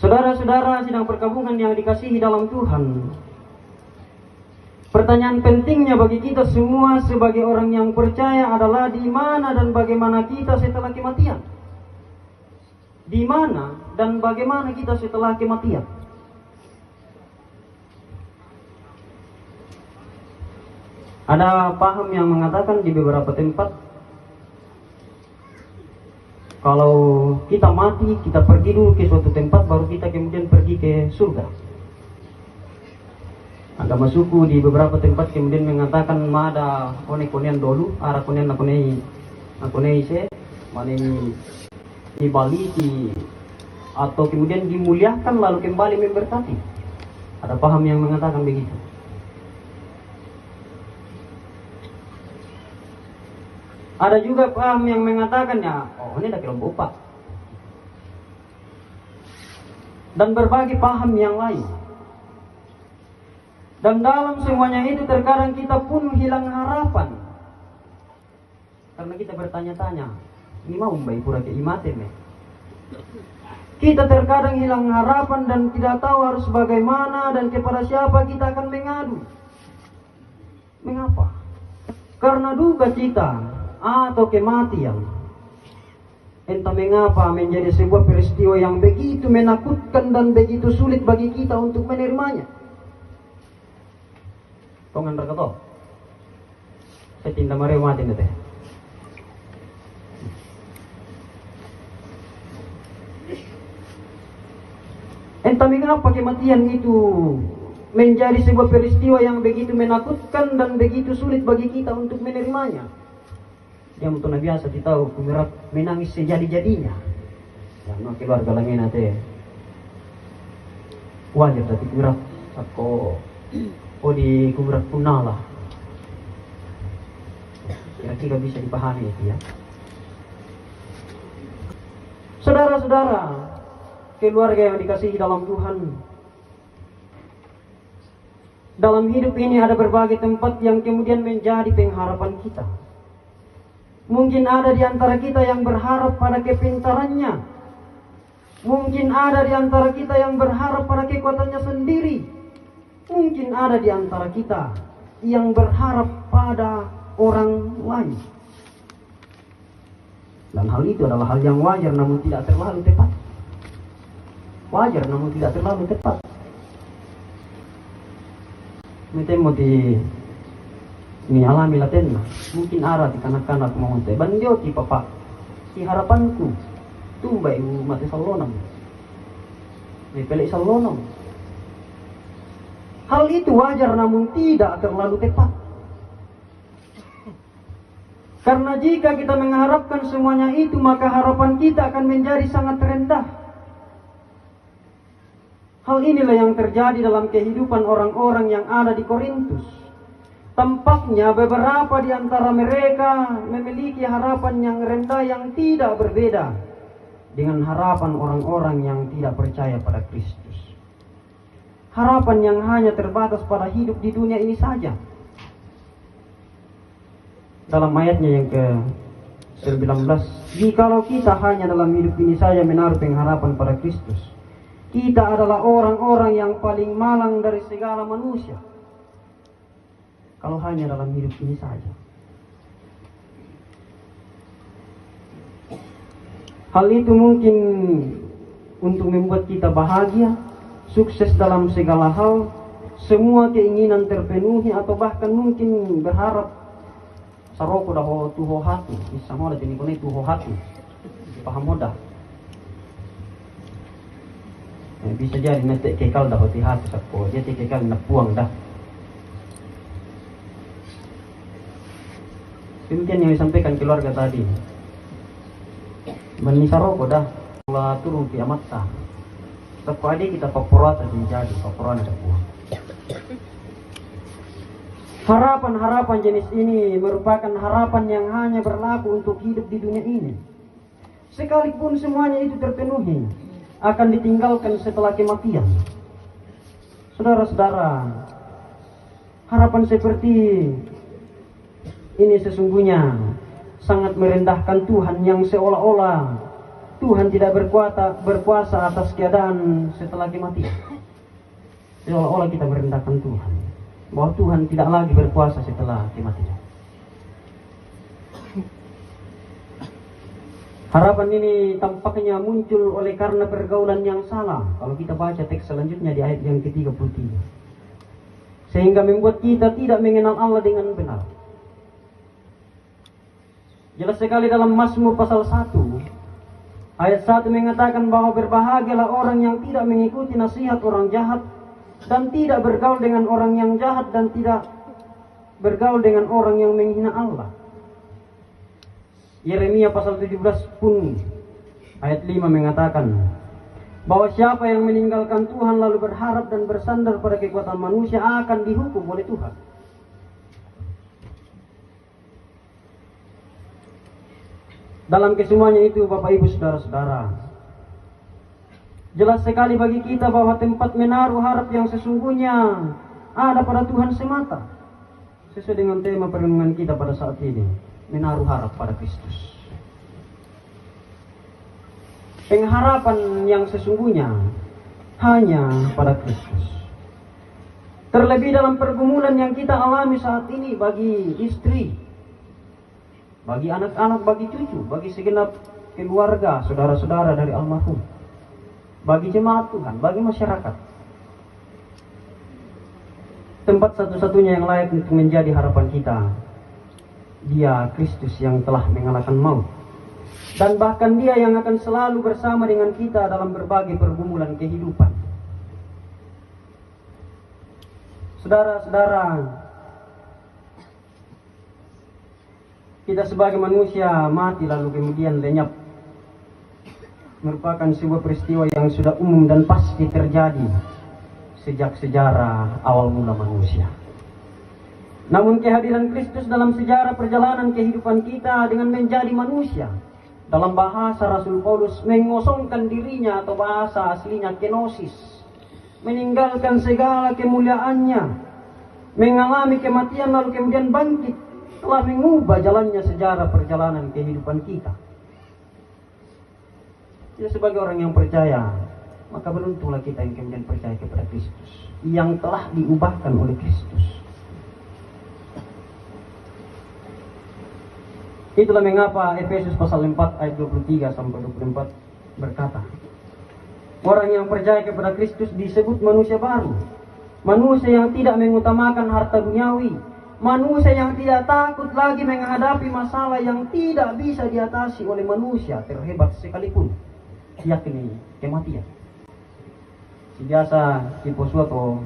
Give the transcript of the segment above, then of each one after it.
Saudara-saudara sidang perkabungan yang dikasihi dalam Tuhan, pertanyaan pentingnya bagi kita semua sebagai orang yang percaya adalah di mana dan bagaimana kita setelah kematian. Di mana dan bagaimana kita setelah kematian. Ada paham yang mengatakan di beberapa tempat, kalau kita mati, kita pergi dulu ke suatu tempat, baru kita kemudian pergi ke surga. Agama suku di beberapa tempat kemudian mengatakan mada kone-konean dulu, arah konean nakonei se, mana di Bali atau kemudian dimuliakan lalu kembali memberkati. Ada paham yang mengatakan begitu. Ada juga paham yang mengatakan ini ada kelompok upah. Dan berbagai paham yang lain. Dan dalam semuanya itu terkadang kita pun hilang harapan. Karena kita bertanya-tanya, ini mau mbak pura ke imate me. Kita terkadang hilang harapan dan tidak tahu harus bagaimana dan kepada siapa kita akan mengadu. Mengapa? Karena duka cita atau kematian, entah mengapa menjadi sebuah peristiwa yang begitu menakutkan dan begitu sulit bagi kita untuk menerimanya. Tongan rakato, saya tindak mari mati nete. Entah mengapa kematian itu menjadi sebuah peristiwa yang begitu menakutkan dan begitu sulit bagi kita untuk menerimanya. Yang betul biasa ditahu kumirat menangis sejadi-jadinya. Yang no keluarga lagi nanti wajar tapi kumirat aku di kumirat punala. Kira-kira bisa dipahami itu ya. Saudara-saudara, keluarga yang dikasihi dalam Tuhan, dalam hidup ini ada berbagai tempat yang kemudian menjadi pengharapan kita. Mungkin ada di antara kita yang berharap pada kepintarannya. Mungkin ada di antara kita yang berharap pada kekuatannya sendiri. Mungkin ada di antara kita yang berharap pada orang lain. Dan hal itu adalah hal yang wajar namun tidak terlalu tepat. Wajar namun tidak terlalu tepat. Metemo di ini alami laten mungkin arah di kanak-kanak mau teh bandio ti papa si harapanku tumbai mati salonam ni pelek salonam. Hal itu wajar namun tidak terlalu tepat. Karena jika kita mengharapkan semuanya itu, maka harapan kita akan menjadi sangat rendah. Hal inilah yang terjadi dalam kehidupan orang-orang yang ada di Korintus. Tampaknya beberapa di antara mereka memiliki harapan yang rendah yang tidak berbeda dengan harapan orang-orang yang tidak percaya pada Kristus. Harapan yang hanya terbatas pada hidup di dunia ini saja. Dalam ayatnya yang ke-19, jikalau kita hanya dalam hidup ini saja menaruh pengharapan pada Kristus, kita adalah orang-orang yang paling malang dari segala manusia. Kalau hanya dalam hidup ini saja. Hal itu mungkin untuk membuat kita bahagia, sukses dalam segala hal, semua keinginan terpenuhi, atau bahkan mungkin berharap saroko dah tuho hati, bisa moda jadi kone tuho hati, paham moda. Bisa jadi nanti kekal dah hati hati sakko, dia kekal nak puang dah. Demikian yang disampaikan keluarga tadi. Menisaroko dah, Allah turun kiamat sah. Sakko adik kita paporat aja jadi paporan ada puang. Harapan-harapan jenis ini merupakan harapan yang hanya berlaku untuk hidup di dunia ini. Sekalipun semuanya itu terpenuhi, akan ditinggalkan setelah kematian. Saudara-saudara, harapan seperti ini sesungguhnya sangat merendahkan Tuhan, yang seolah-olah Tuhan tidak berkuasa atas keadaan setelah kematian. Seolah-olah kita merendahkan Tuhan, bahwa Tuhan tidak lagi berkuasa setelah kematian. Harapan ini tampaknya muncul oleh karena pergaulan yang salah. Kalau kita baca teks selanjutnya di ayat yang ke-33. Sehingga membuat kita tidak mengenal Allah dengan benar. Jelas sekali dalam Mazmur pasal 1. Ayat 1 mengatakan bahwa berbahagialah orang yang tidak mengikuti nasihat orang jahat. Dan tidak bergaul dengan orang yang jahat. Dan tidak bergaul dengan orang yang menghina Allah. Yeremia pasal 17 pun ayat 5 mengatakan bahwa siapa yang meninggalkan Tuhan lalu berharap dan bersandar pada kekuatan manusia akan dihukum oleh Tuhan. Dalam kesemuanya itu Bapak Ibu Saudara-saudara, jelas sekali bagi kita bahwa tempat menaruh harap yang sesungguhnya ada pada Tuhan semata. Sesuai dengan tema perenungan kita pada saat ini, menaruh harap pada Kristus. Pengharapan yang sesungguhnya hanya pada Kristus. Terlebih dalam pergumulan yang kita alami saat ini bagi istri, bagi anak-anak, bagi cucu, bagi segenap keluarga, saudara-saudara dari almarhum, bagi jemaat Tuhan, bagi masyarakat. Tempat satu-satunya yang layak untuk menjadi harapan kita, Dia Kristus yang telah mengalahkan maut. Dan bahkan Dia yang akan selalu bersama dengan kita dalam berbagai pergumulan kehidupan. Saudara-saudara, kita sebagai manusia mati lalu kemudian lenyap merupakan sebuah peristiwa yang sudah umum dan pasti terjadi sejak sejarah awal mula manusia. Namun kehadiran Kristus dalam sejarah perjalanan kehidupan kita dengan menjadi manusia, dalam bahasa Rasul Paulus mengosongkan dirinya atau bahasa aslinya kenosis, meninggalkan segala kemuliaannya, mengalami kematian lalu kemudian bangkit, telah mengubah jalannya sejarah perjalanan kehidupan kita. Kita sebagai orang yang percaya, maka beruntunglah kita yang kemudian percaya kepada Kristus, yang telah diubahkan oleh Kristus. Itulah mengapa Efesus pasal 4 ayat 23 sampai 24 berkata, orang yang percaya kepada Kristus disebut manusia baru. Manusia yang tidak mengutamakan harta duniawi. Manusia yang tidak takut lagi menghadapi masalah yang tidak bisa diatasi oleh manusia terhebat sekalipun, yakni kematian. Si biasa si posua to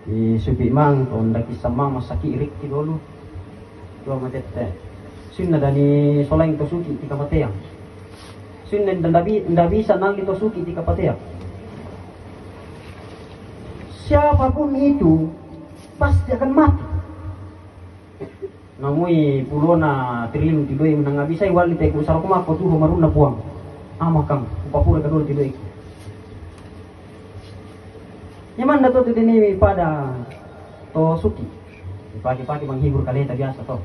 di subimang to ndaki samang masaki irik ti dulu. Tua matete. Sunna dani soleng to suki ti kamateang. Sunna ndak bisa nang to suki ti kapateang. Siapapun itu pasti akan mati. Namui pulona triliun ti doi menang bisa iwali te ku sarokuma ko tuho maruna puang. Amakang upapura kadul ti doi. Nyaman dato tu dini pada to suki. Pagi-pagi menghibur kaleta biasa to.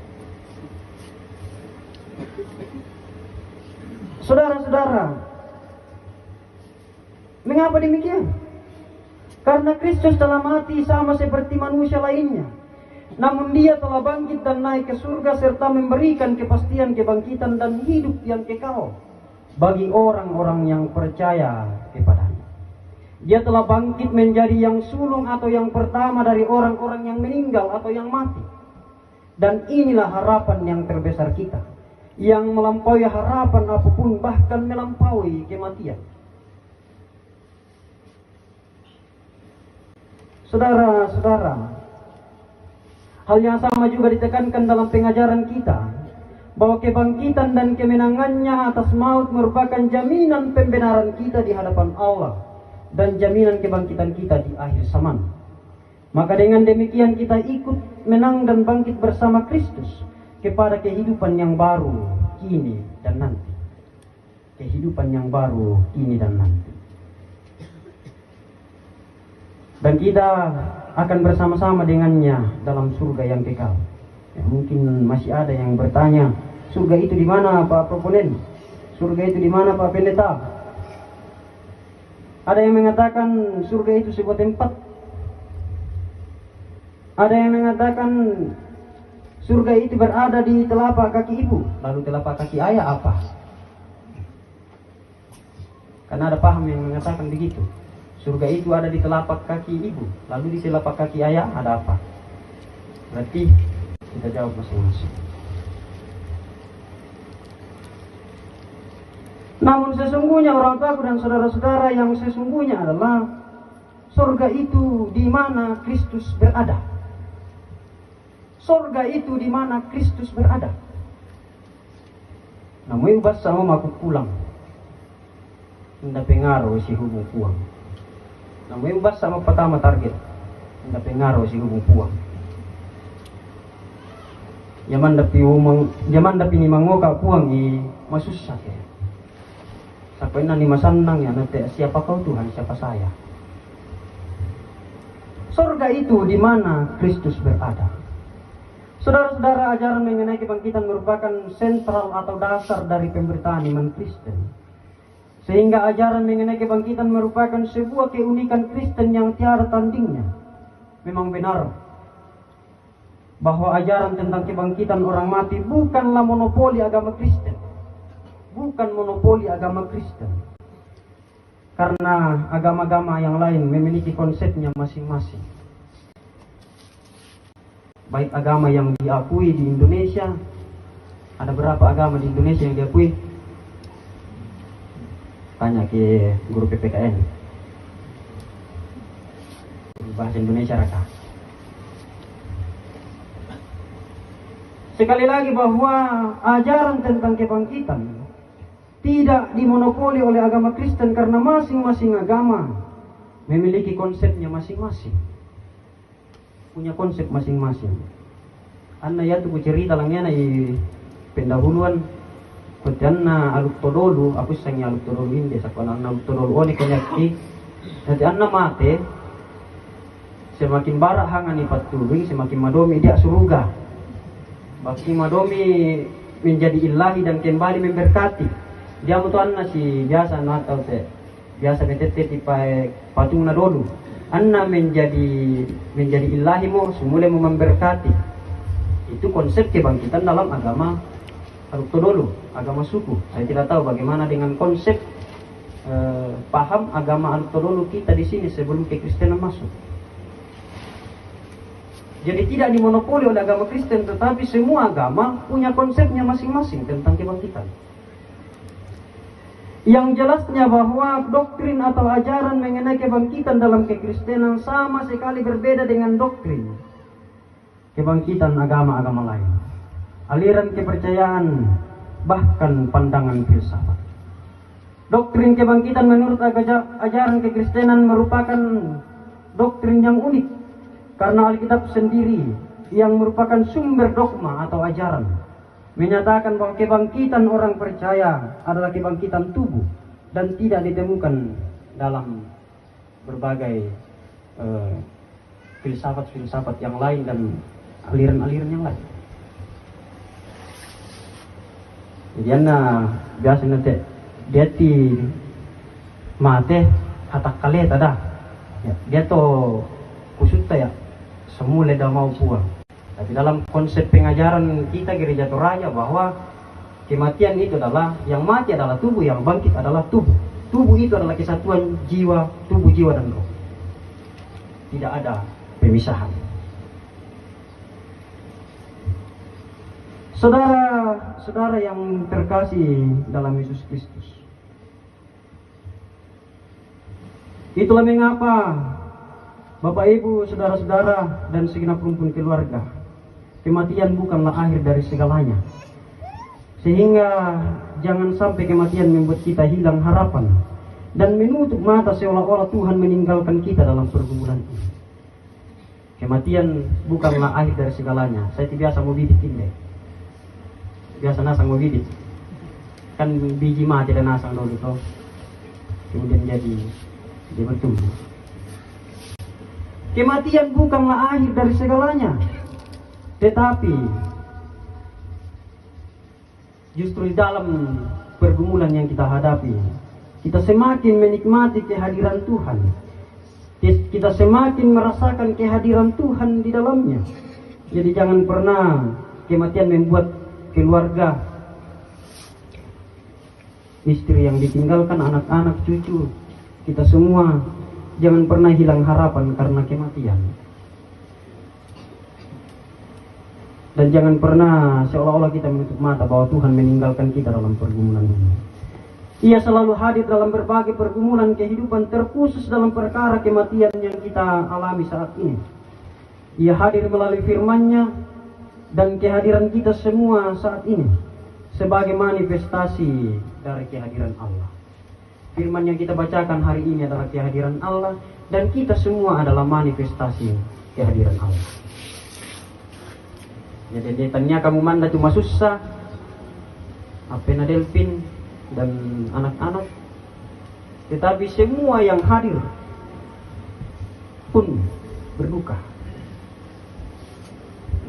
Saudara-saudara, mengapa demikian? Karena Kristus telah mati sama seperti manusia lainnya. Namun Dia telah bangkit dan naik ke surga serta memberikan kepastian kebangkitan dan hidup yang kekal bagi orang-orang yang percaya kepadanya. Dia telah bangkit menjadi yang sulung atau yang pertama dari orang-orang yang meninggal atau yang mati. Dan inilah harapan yang terbesar kita, yang melampaui harapan apapun, bahkan melampaui kematian. Saudara-saudara, hal yang sama juga ditekankan dalam pengajaran kita, bahwa kebangkitan dan kemenangannya atas maut merupakan jaminan pembenaran kita di hadapan Allah dan jaminan kebangkitan kita di akhir zaman. Maka dengan demikian kita ikut menang dan bangkit bersama Kristus kepada kehidupan yang baru kini dan nanti. Kehidupan yang baru kini dan nanti. Dan kita akan bersama-sama dengannya dalam surga yang kekal. Ya, mungkin masih ada yang bertanya, surga itu di mana Pak Proponen? Surga itu di mana, Pak Pendeta? Ada yang mengatakan surga itu sebuah tempat. Ada yang mengatakan surga itu berada di telapak kaki ibu. Lalu telapak kaki ayah apa? Karena ada paham yang mengatakan begitu. Surga itu ada di telapak kaki ibu. Lalu di telapak kaki ayah ada apa? Berarti kita jawab masing-masing. Namun sesungguhnya orang tuaku dan saudara-saudara, yang sesungguhnya adalah surga itu di mana Kristus berada. Surga itu di mana Kristus berada. Namun ubah sama aku pulang. Tidak pengaruh si hubung puang. Namun ubah sama pertama target. Tidak pengaruh si hubung puang. Zaman dapi ni mangoka puang i masusah ya. Sampai nani masandang ya, nanti siapa kau Tuhan, siapa saya. Surga itu di mana Kristus berada. Saudara-saudara, ajaran mengenai kebangkitan merupakan sentral atau dasar dari pemberitaan iman Kristen. Sehingga ajaran mengenai kebangkitan merupakan sebuah keunikan Kristen yang tiada tandingnya. Memang benar bahwa ajaran tentang kebangkitan orang mati bukanlah monopoli agama Kristen. Bukan monopoli agama Kristen. Karena agama-agama yang lain memiliki konsepnya masing-masing. Baik agama yang diakui di Indonesia, ada berapa agama di Indonesia yang diakui? Tanya ke guru PPKN. Bahasa Indonesia raka. Sekali lagi bahwa ajaran tentang kebangkitan tidak dimonopoli oleh agama Kristen, karena masing-masing agama memiliki konsepnya masing-masing. Punya konsep masing-masing. Anna ya tuh cerita langnya na pendahuluan kutianna aluk todolu, aku sangi aluk todolu ini sakon aluk todolu oni kenyaki. Nanti anna mate semakin barak hangan ipat tulung, semakin madomi dia surga. Baki madomi menjadi ilahi dan kembali memberkati. Dia mutuan na si biasa na atau se biasa betete tipai patung na dulu. Anna menjadi ilahi mo, semula mo memberkati. Itu konsep kebangkitan dalam agama Aluk-Todolo, agama suku. Saya tidak tahu bagaimana dengan konsep paham agama Aluk-Todolo kita di sini sebelum kekristenan masuk. Jadi tidak dimonopoli oleh agama Kristen, tetapi semua agama punya konsepnya masing-masing tentang kebangkitan. Yang jelasnya bahwa doktrin atau ajaran mengenai kebangkitan dalam kekristenan sama sekali berbeda dengan doktrin kebangkitan agama-agama lain. Aliran kepercayaan, bahkan pandangan filsafat. Doktrin kebangkitan menurut ajaran kekristenan merupakan doktrin yang unik, karena Alkitab sendiri yang merupakan sumber dogma atau ajaran menyatakan bahwa kebangkitan orang percaya adalah kebangkitan tubuh dan tidak ditemukan dalam berbagai filsafat-filsafat yang lain dan aliran-aliran yang lain. Jadi biasa nanti dia ti mate hatak kale tada. Ya, dia to kusut ya semula dah mau pulang. Tapi dalam konsep pengajaran kita gereja Toraja bahwa kematian itu adalah, yang mati adalah tubuh, yang bangkit adalah tubuh. Tubuh itu adalah kesatuan jiwa, tubuh, jiwa dan roh. Tidak ada pemisahan. Saudara-saudara yang terkasih dalam Yesus Kristus, itulah mengapa Bapak Ibu, saudara-saudara dan segenap rumpun keluarga, kematian bukanlah akhir dari segalanya. Sehingga jangan sampai kematian membuat kita hilang harapan dan menutup mata seolah-olah Tuhan meninggalkan kita dalam pergumulan ini. Kematian bukanlah akhir dari segalanya. Saya biasa mau bibit ini. Biasa nasang mau bibit. Kan biji mati dan nasang dulu toh. Kemudian dia bertumbuh. Kematian bukanlah akhir dari segalanya. Tetapi justru di dalam pergumulan yang kita hadapi, kita semakin menikmati kehadiran Tuhan. Kita semakin merasakan kehadiran Tuhan di dalamnya. Jadi jangan pernah kematian membuat keluarga, istri yang ditinggalkan, anak-anak, cucu, kita semua jangan pernah hilang harapan karena kematian. Dan jangan pernah seolah-olah kita menutup mata bahwa Tuhan meninggalkan kita dalam pergumulan ini. Ia selalu hadir dalam berbagai pergumulan kehidupan, terkhusus dalam perkara kematian yang kita alami saat ini. Ia hadir melalui firman-Nya dan kehadiran kita semua saat ini sebagai manifestasi dari kehadiran Allah. Firman yang kita bacakan hari ini adalah kehadiran Allah, dan kita semua adalah manifestasi kehadiran Allah. Jadi tanya kamu manda cuma susah, Apena Delpin dan anak-anak, tetapi semua yang hadir pun berduka,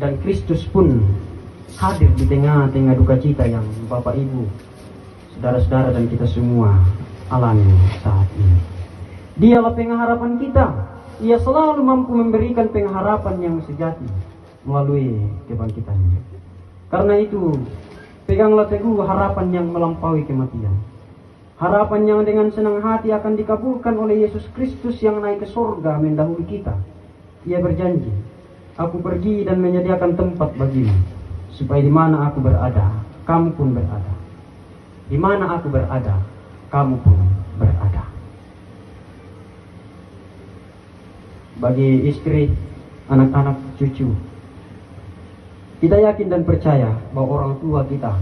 dan Kristus pun hadir di tengah-tengah duka cita yang Bapak Ibu, saudara-saudara dan kita semua alami saat ini. Dialah pengharapan kita. Ia selalu mampu memberikan pengharapan yang sejati melalui kebangkitannya. Karena itu, peganglah teguh harapan yang melampaui kematian. Harapan yang dengan senang hati akan dikabulkan oleh Yesus Kristus yang naik ke surga mendahului kita. Ia berjanji, aku pergi dan menyediakan tempat bagimu, supaya di mana aku berada, kamu pun berada. Di mana aku berada, kamu pun berada. Bagi istri, anak-anak, cucu, kita yakin dan percaya bahwa orang tua kita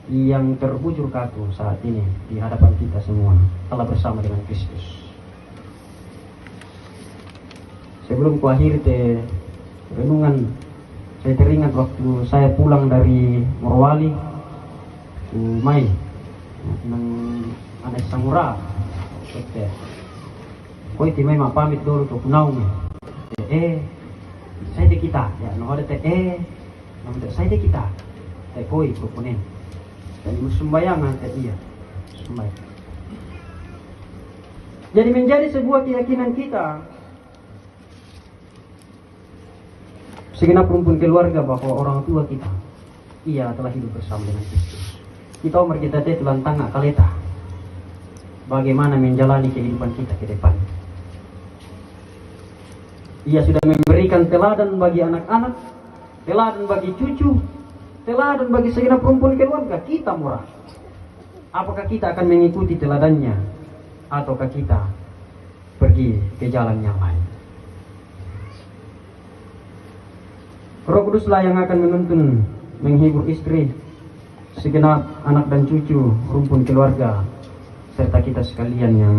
yang terbujur kaku saat ini di hadapan kita semua telah bersama dengan Kristus. Sebelum kuakhiri renungan, saya teringat waktu saya pulang dari Morowali ke Mai nang anak Sangura. Koi timai ma pamit dulu ke Punaung. Saya di kita ya, no ada namun saya di kita, koi proponen. Dan sembayangan iya, sembayang. Jadi menjadi sebuah keyakinan kita, segenap rumpun keluarga, bahwa orang tua kita, ia telah hidup bersama dengan Kristus. Kita umur kita telah tangga kaleta, bagaimana menjalani kehidupan kita ke depan. Ia sudah memberikan teladan bagi anak-anak, teladan bagi cucu, teladan bagi segenap rumpun keluarga. Kita murah. Apakah kita akan mengikuti teladannya, ataukah kita pergi ke jalan yang lain? Roh Kuduslah yang akan menuntun, menghibur istri, segenap anak dan cucu, rumpun keluarga, serta kita sekalian yang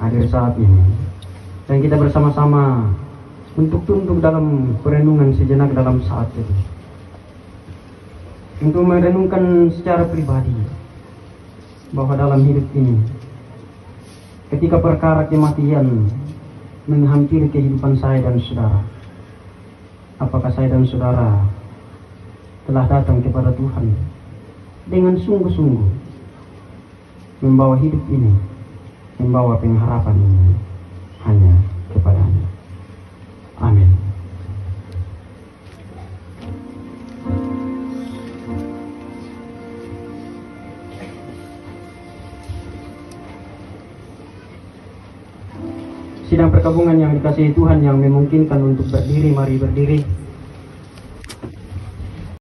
hadir saat ini. Dan kita bersama-sama untuk tunduk dalam perenungan sejenak dalam saat ini, untuk merenungkan secara pribadi bahwa dalam hidup ini, ketika perkara kematian menghampiri kehidupan saya dan saudara, apakah saya dan saudara telah datang kepada Tuhan dengan sungguh-sungguh membawa hidup ini, membawa pengharapan ini hanya kepadanya. Amin. Sidang perkabungan yang dikasihi Tuhan yang memungkinkan untuk berdiri, mari berdiri.